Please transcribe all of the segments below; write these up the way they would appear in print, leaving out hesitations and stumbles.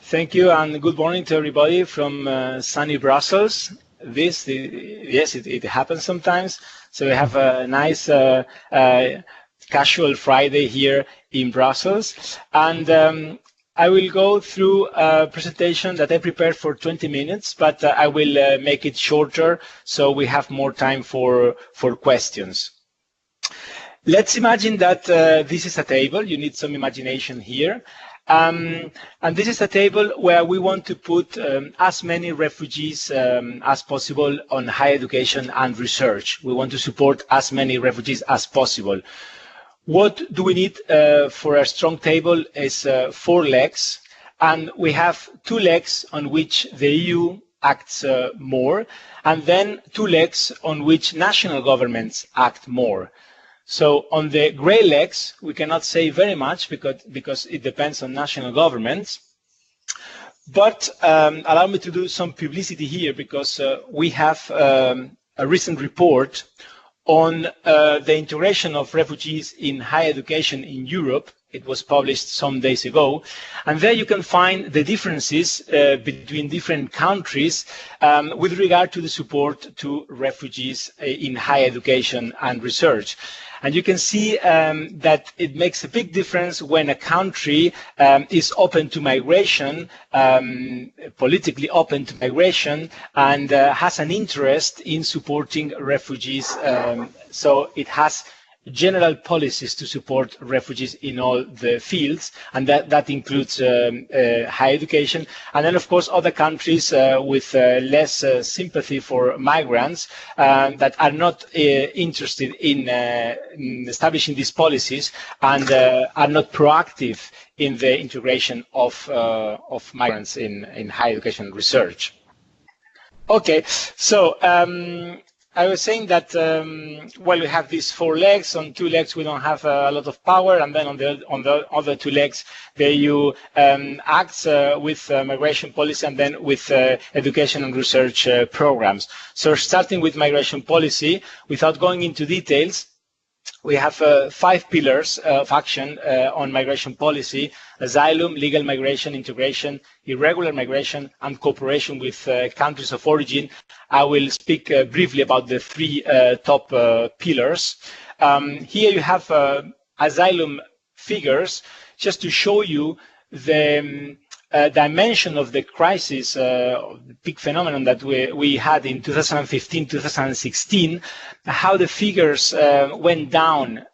Thank you, and good morning to everybody from sunny Brussels. Yes, it happens sometimes. So we have a nice casual Friday here in Brussels. And I will go through a presentation that I prepared for 20 minutes, but I will make it shorter so we have more time for questions. Let's imagine that this is a table. You need some imagination here. And this is a table where we want to put as many refugees as possible on higher education and research. We want to support as many refugees as possible. What do we need for a strong table is 4 legs, and we have 2 legs on which the EU acts more, and then 2 legs on which national governments act more. So on the gray legs, we cannot say very much because it depends on national governments. But allow me to do some publicity here because we have a recent report on the integration of refugees in higher education in Europe. It was published some days ago. And there you can find the differences between different countries with regard to the support to refugees in higher education and research. And you can see that it makes a big difference when a country is open to migration, politically open to migration, and has an interest in supporting refugees. So it has general policies to support refugees in all the fields, and that includes higher education. And then, of course, other countries with less sympathy for migrants that are not interested in establishing these policies and are not proactive in the integration of migrants in higher education research. Okay, so I was saying that, well, we have these 4 legs. On 2 legs, we don't have a lot of power. And then on the other 2 legs, the EU acts with migration policy and then with education and research programs. So starting with migration policy, without going into details, we have 5 pillars of action on migration policy: asylum, legal migration, integration, irregular migration, and cooperation with countries of origin. I will speak briefly about the 3 top pillars. Here you have asylum figures, just to show you the dimension of the crisis, the big phenomenon that we had in 2015, 2016, how the figures went down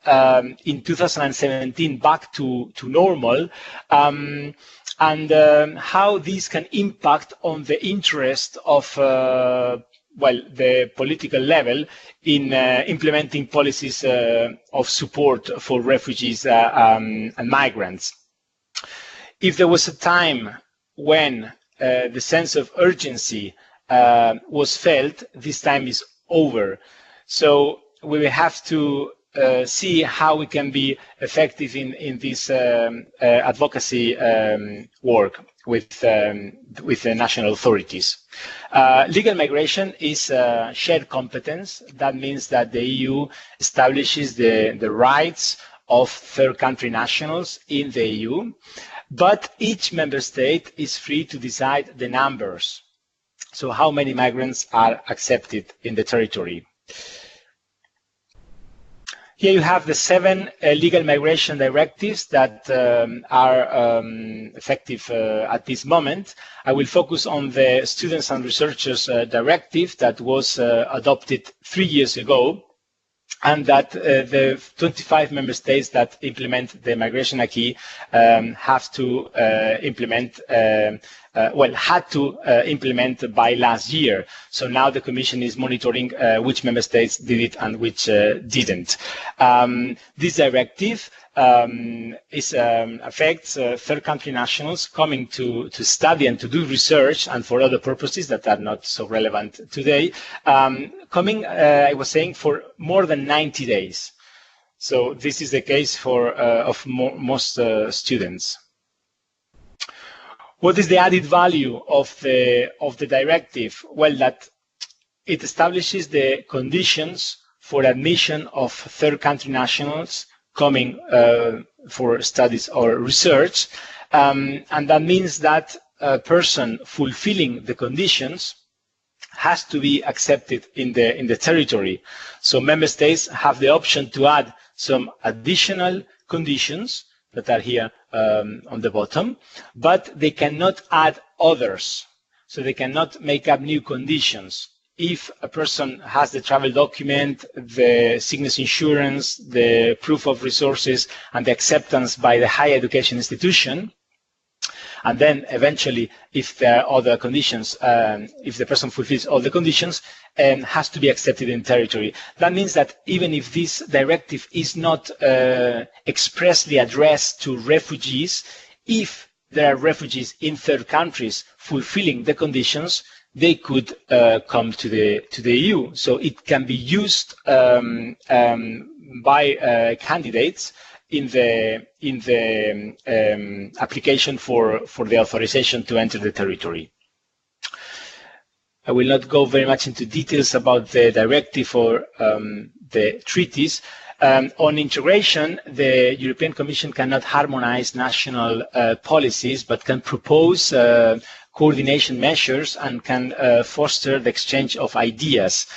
in 2017 back to normal, and how these can impact on the interest of well, the political level in implementing policies of support for refugees and migrants. If there was a time when the sense of urgency was felt, this time is over. So we will have to see how we can be effective in this advocacy work with the national authorities. Legal migration is a shared competence. That means that the EU establishes the rights of third country nationals in the EU, but each member state is free to decide the numbers. So how many migrants are accepted in the territory. Here you have the 7 legal migration directives that are effective at this moment. I will focus on the Students and Researchers Directive that was adopted 3 years ago, and that the 25 member states that implement the migration acquis have to implement, had to implement by last year. So now the Commission is monitoring which member states did it and which didn't. This directive affects third country nationals coming to study and to do research, and for other purposes that are not so relevant today, coming, I was saying, for more than 90 days. So this is the case for of most students. What is the added value of the directive? Well, that it establishes the conditions for admission of third country nationals coming for studies or research, and that means that person fulfilling the conditions has to be accepted in the territory. So member states have the option to add some additional conditions that are here on the bottom, but they cannot add others. So they cannot make up new conditions. If a person has the travel document, the sickness insurance, the proof of resources, and the acceptance by the higher education institution, and then eventually, if there are other conditions, if the person fulfills all the conditions, has to be accepted in territory. That means that even if this directive is not expressly addressed to refugees, if there are refugees in third countries fulfilling the conditions, they could come to the EU. So it can be used by candidates in the application for the authorization to enter the territory. I will not go very much into details about the directive or the treaties. On integration, the European Commission cannot harmonize national policies, but can propose coordination measures and can foster the exchange of ideas.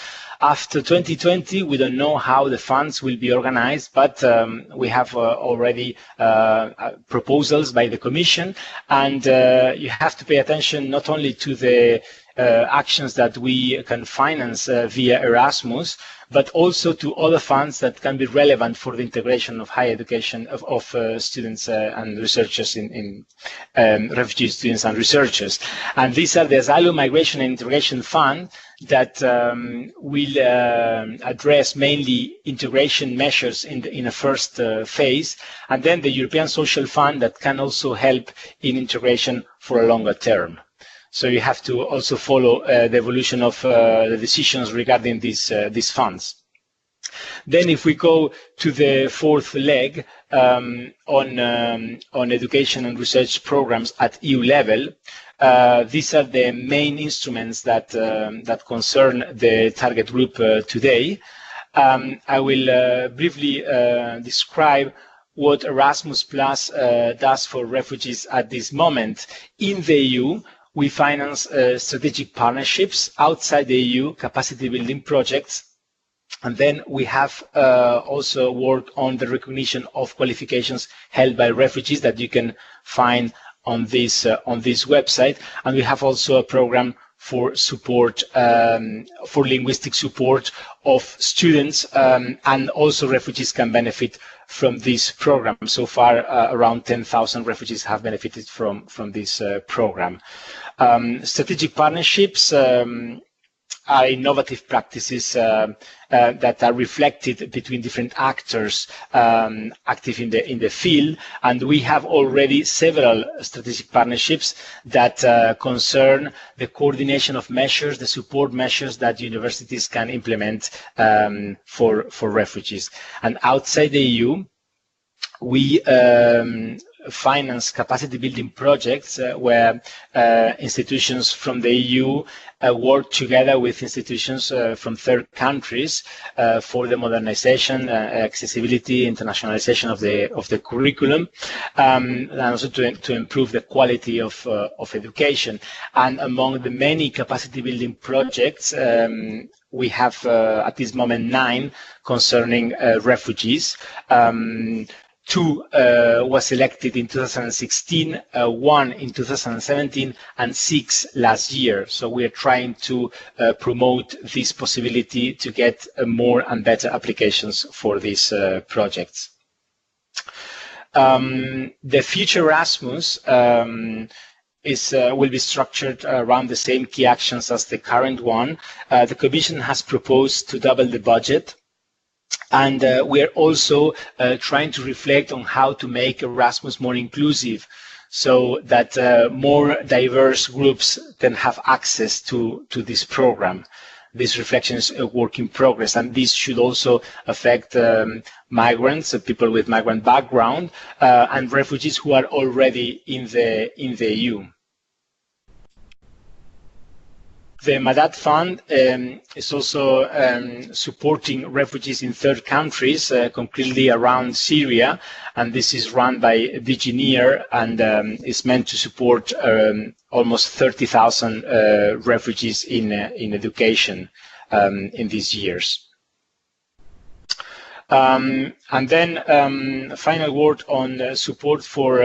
After 2020, we don't know how the funds will be organized, but we have already proposals by the Commission, and you have to pay attention not only to the actions that we can finance via Erasmus, but also to other funds that can be relevant for the integration of higher education of students and researchers in refugee students and researchers. And these are the Asylum, Migration and Integration Fund that will address mainly integration measures in a first phase, and then the European Social Fund that can also help in integration for a longer term. So you have to also follow the evolution of the decisions regarding these funds. Then if we go to the fourth leg on education and research programs at EU level, these are the main instruments that concern the target group today. I will briefly describe what Erasmus Plus does for refugees at this moment. In the EU, we finance strategic partnerships outside the EU, capacity building projects, and then we have also worked on the recognition of qualifications held by refugees that you can find on this website, and we have also a program for support, for linguistic support of students, and also refugees can benefit from this program. So far, around 10,000 refugees have benefited from this program. Strategic partnerships are innovative practices that are reflected between different actors active in the field, and we have already several strategic partnerships that concern the coordination of measures, the support measures that universities can implement for refugees. And outside the EU, we finance capacity building projects where institutions from the EU work together with institutions from third countries for the modernization, accessibility, internationalization of the curriculum, and also to improve the quality of education. And among the many capacity building projects, we have at this moment 9 concerning refugees. 2 was elected in 2016, 1 in 2017, and 6 last year. So we are trying to promote this possibility to get more and better applications for these projects. The future Erasmus will be structured around the same key actions as the current one. The Commission has proposed to double the budget. And we are also trying to reflect on how to make Erasmus more inclusive so that more diverse groups can have access to this program. This reflection is a work in progress, and this should also affect migrants, people with migrant background, and refugees who are already in the EU. The Madad Fund is also supporting refugees in third countries, completely around Syria, and this is run by DG NEAR and is meant to support almost 30,000 refugees in education in these years. And then final word on support for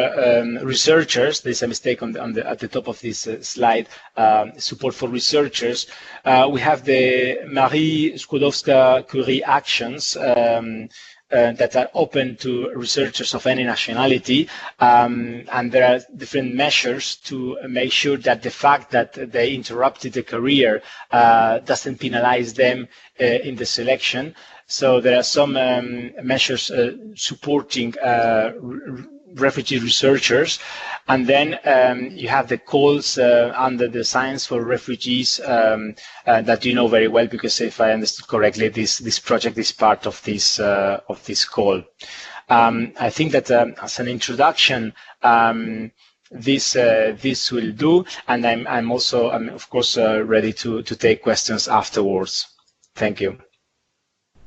researchers. There's a mistake at the top of this slide. Support for researchers. We have the Marie Skłodowska-Curie actions that are open to researchers of any nationality, and there are different measures to make sure that the fact that they interrupted the career doesn't penalize them in the selection. So there are some measures supporting refugee researchers, and then you have the calls under the Science for Refugees that you know very well, because if I understood correctly, this project is part of this call. I think that as an introduction, this will do, and I'm of course ready to take questions afterwards. Thank you.